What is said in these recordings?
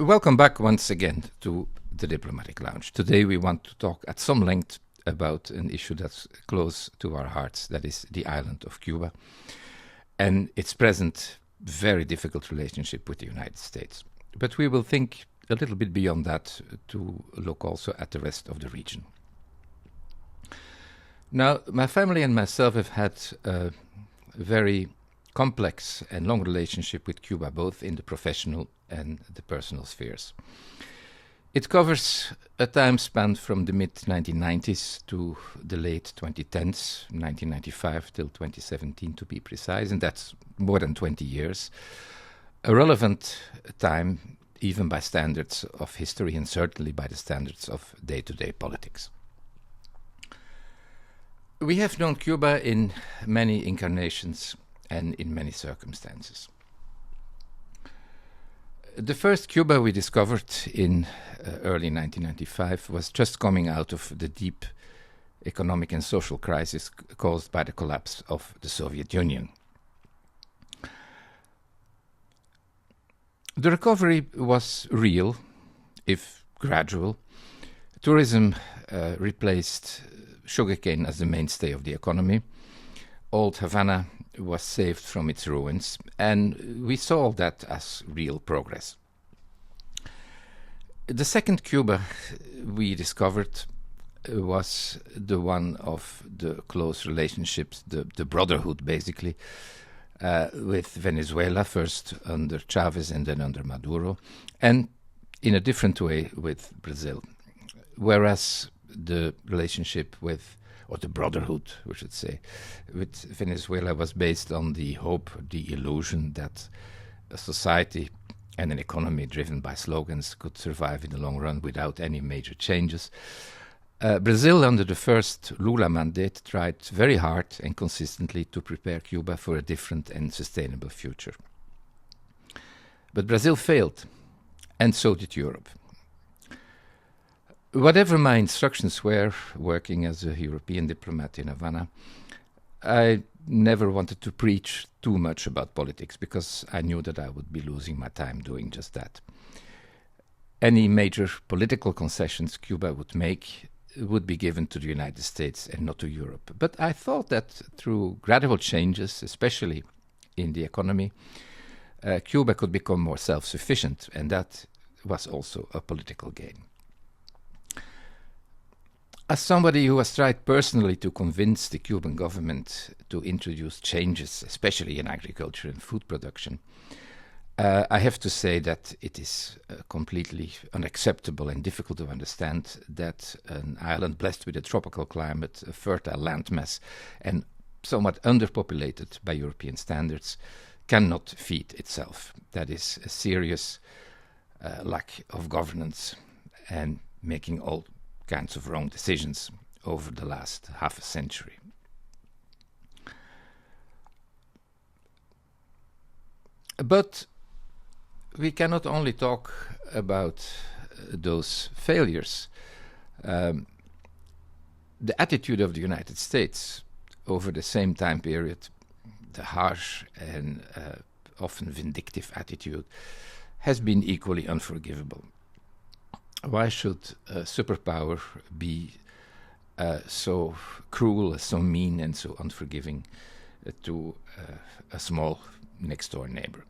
Welcome back once again to the Diplomatic Lounge. Today we want to talk at some length about an issue that's close to our hearts, that is the island of Cuba, and its present very difficult relationship with the United States. But we will think a little bit beyond that to look also at the rest of the region. Now, my family and myself have had a very complex and long relationship with Cuba, both in the professional and the personal spheres. It covers a time span from the mid-1990s to the late 2010s, 1995 till 2017 to be precise, and that's more than 20 years. A relevant time, even by standards of history and certainly by the standards of day-to-day politics. We have known Cuba in many incarnations and in many circumstances. The first Cuba we discovered in early 1995 was just coming out of the deep economic and social crisis caused by the collapse of the Soviet Union. The recovery was real, if gradual. Tourism replaced sugarcane as the mainstay of the economy. Old Havana was saved from its ruins, and we saw that as real progress. The second Cuba we discovered was the one of the close relationships, the brotherhood basically, with Venezuela, first under Chavez and then under Maduro, and in a different way with Brazil. Whereas the relationship with, or the brotherhood, we should say, with Venezuela was based on the hope, the illusion that a society and an economy driven by slogans could survive in the long run without any major changes. Brazil, under the first Lula mandate, tried very hard and consistently to prepare Cuba for a different and sustainable future. But Brazil failed, and so did Europe. Whatever my instructions were, working as a European diplomat in Havana, I never wanted to preach too much about politics because I knew that I would be losing my time doing just that. Any major political concessions Cuba would make would be given to the United States and not to Europe. But I thought that through gradual changes, especially in the economy, Cuba could become more self-sufficient, and that was also a political gain. As somebody who has tried personally to convince the Cuban government to introduce changes, especially in agriculture and food production, I have to say that it is completely unacceptable and difficult to understand that an island blessed with a tropical climate, a fertile landmass, and somewhat underpopulated by European standards, cannot feed itself. That is a serious lack of governance and making all kinds of wrong decisions over the last half a century. But we cannot only talk about those failures. The attitude of the United States over the same time period, the harsh and often vindictive attitude, has been equally unforgivable. Why should a superpower be so cruel, so mean, and so unforgiving to a small next-door neighbor?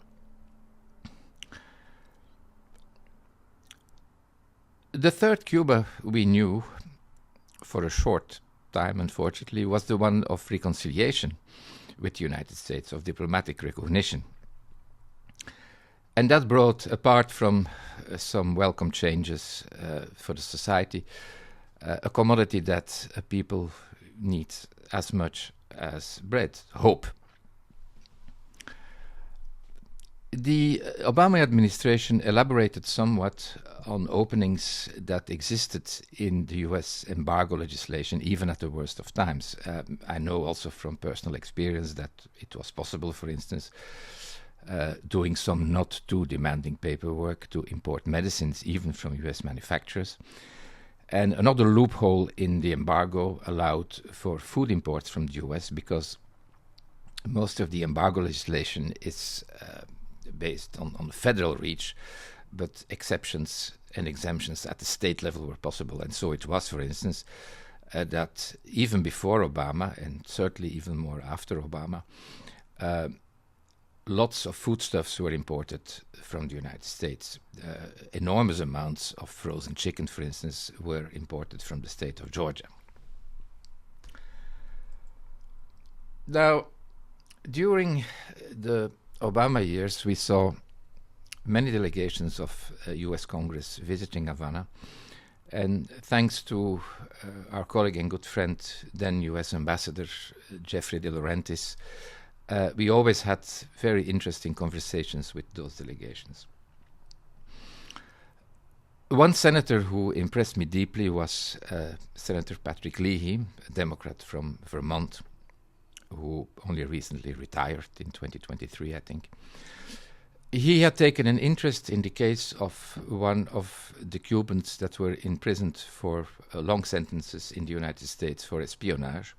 The third Cuba we knew, for a short time, unfortunately, was the one of reconciliation with the United States, of diplomatic recognition. And that brought, apart from some welcome changes for the society, a commodity that people need as much as bread, hope. The Obama administration elaborated somewhat on openings that existed in the US embargo legislation, even at the worst of times. I know also from personal experience that it was possible, for instance, doing some not too demanding paperwork to import medicines, even from US manufacturers. And another loophole in the embargo allowed for food imports from the US, because most of the embargo legislation is based on federal reach, but exceptions and exemptions at the state level were possible. And so it was, for instance, that even before Obama, and certainly even more after Obama, lots of foodstuffs were imported from the United States. Enormous amounts of frozen chicken, for instance, were imported from the state of Georgia. Now, during the Obama years, we saw many delegations of US Congress visiting Havana. And thanks to our colleague and good friend, then US Ambassador Jeffrey De Laurentiis, we always had very interesting conversations with those delegations. One senator who impressed me deeply was Senator Patrick Leahy, a Democrat from Vermont, who only recently retired in 2023, I think. He had taken an interest in the case of one of the Cubans that were imprisoned for long sentences in the United States for espionage,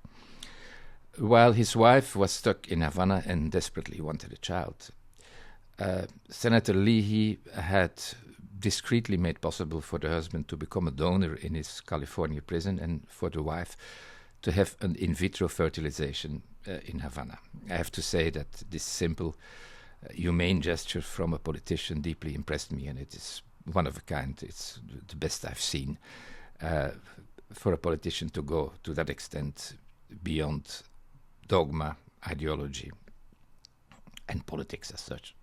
while his wife was stuck in Havana and desperately wanted a child. Senator Leahy had discreetly made possible for the husband to become a donor in his California prison and for the wife to have an in vitro fertilization in Havana. I have to say that this simple, humane gesture from a politician deeply impressed me, and it is one of a kind. It's the best I've seen for a politician to go to that extent beyond dogma, ideology, and politics as such.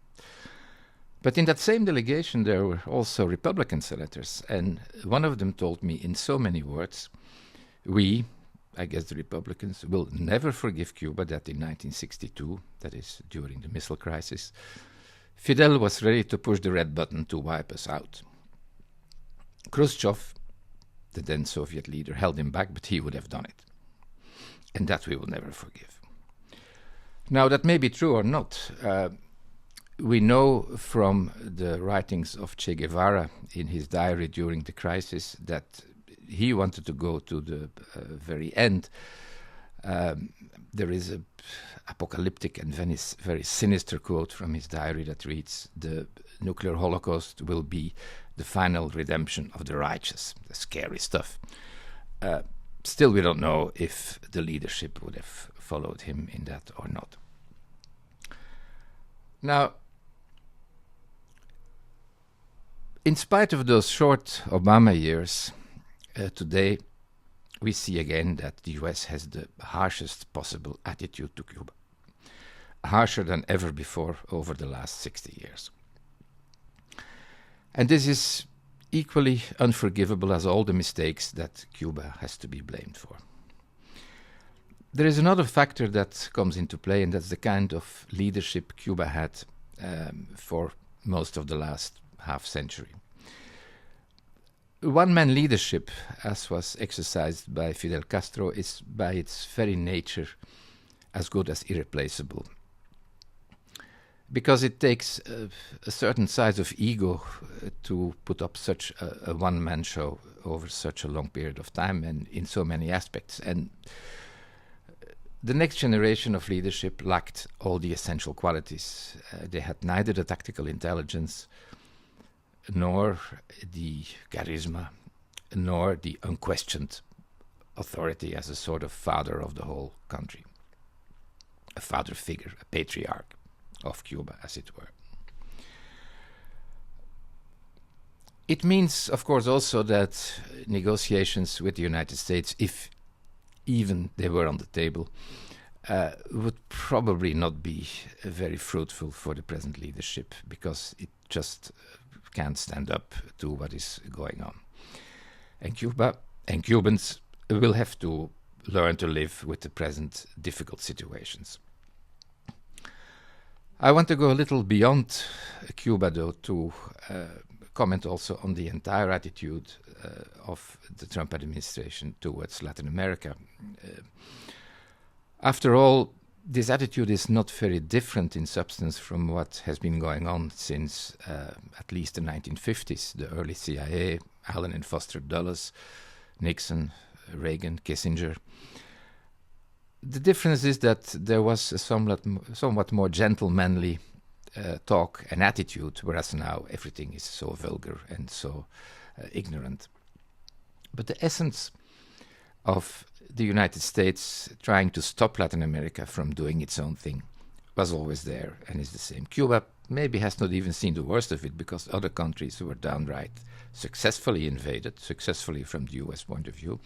But in that same delegation, there were also Republican senators, and one of them told me in so many words, we, I guess the Republicans, will never forgive Cuba that in 1962, that is during the missile crisis, Fidel was ready to push the red button to wipe us out. Khrushchev, the then Soviet leader, held him back, but he would have done it. And that we will never forgive. Now, that may be true or not. We know from the writings of Che Guevara in his diary during the crisis that he wanted to go to the very end. There is an apocalyptic and very sinister quote from his diary that reads, "The nuclear holocaust will be the final redemption of the righteous." Scary stuff. Still, we don't know if the leadership would have followed him in that or not. Now, in spite of those short Obama years, today we see again that the US has the harshest possible attitude to Cuba, harsher than ever before over the last 60 years. And this is equally unforgivable as all the mistakes that Cuba has to be blamed for. There is another factor that comes into play, and that's the kind of leadership Cuba had for most of the last half century. One-man leadership, as was exercised by Fidel Castro, is by its very nature as good as irreplaceable. Because it takes a certain size of ego to put up such a one-man show over such a long period of time and in so many aspects. And the next generation of leadership lacked all the essential qualities. They had neither the tactical intelligence, nor the charisma, nor the unquestioned authority as a sort of father of the whole country. A father figure, a patriarch of Cuba, as it were. It means, of course, also that negotiations with the United States, if even they were on the table, would probably not be very fruitful for the present leadership, because it just can't stand up to what is going on. And Cuba and Cubans will have to learn to live with the present difficult situations. I want to go a little beyond Cuba, though, to comment also on the entire attitude of the Trump administration towards Latin America. After all, this attitude is not very different in substance from what has been going on since at least the 1950s, the early CIA, Allen and Foster Dulles, Nixon, Reagan, Kissinger. The difference is that there was a somewhat more gentlemanly talk and attitude, whereas now everything is so vulgar and so ignorant. But the essence of the United States trying to stop Latin America from doing its own thing was always there and is the same. Cuba maybe has not even seen the worst of it, because other countries were downright successfully invaded, successfully from the US point of view,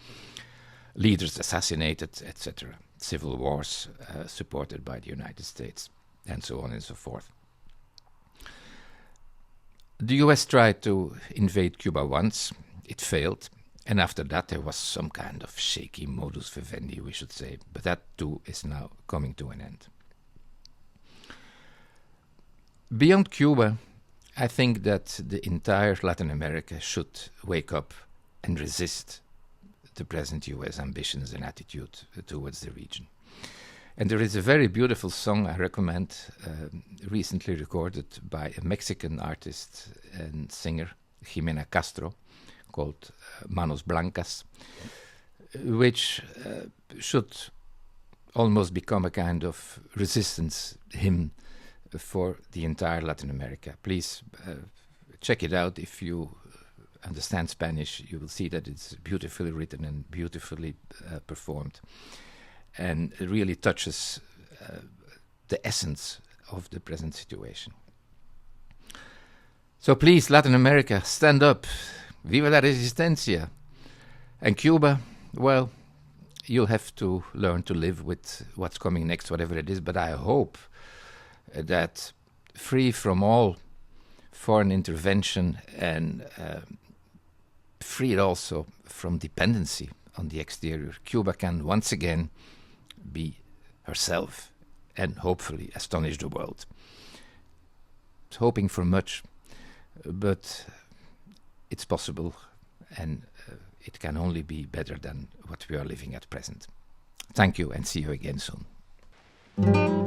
leaders assassinated, etc., civil wars supported by the United States, and so on and so forth. The US tried to invade Cuba once, it failed, and after that there was some kind of shaky modus vivendi, we should say, but that too is now coming to an end. Beyond Cuba, I think that the entire Latin America should wake up and resist the present US ambitions and attitude towards the region. And there is a very beautiful song I recommend, recently recorded by a Mexican artist and singer, Jimena Castro, called Manos Blancas, which should almost become a kind of resistance hymn for the entire Latin America. Please check it out. If you understand Spanish, you will see that it's beautifully written and beautifully performed, and it really touches the essence of the present situation. So please, Latin America, stand up. Viva la Resistencia. And Cuba, well, you'll have to learn to live with what's coming next, whatever it is, but I hope that, free from all foreign intervention and freed also from dependency on the exterior, Cuba can once again be herself and hopefully astonish the world. It's hoping for much, but it's possible, and it can only be better than what we are living at present. Thank you, and see you again soon.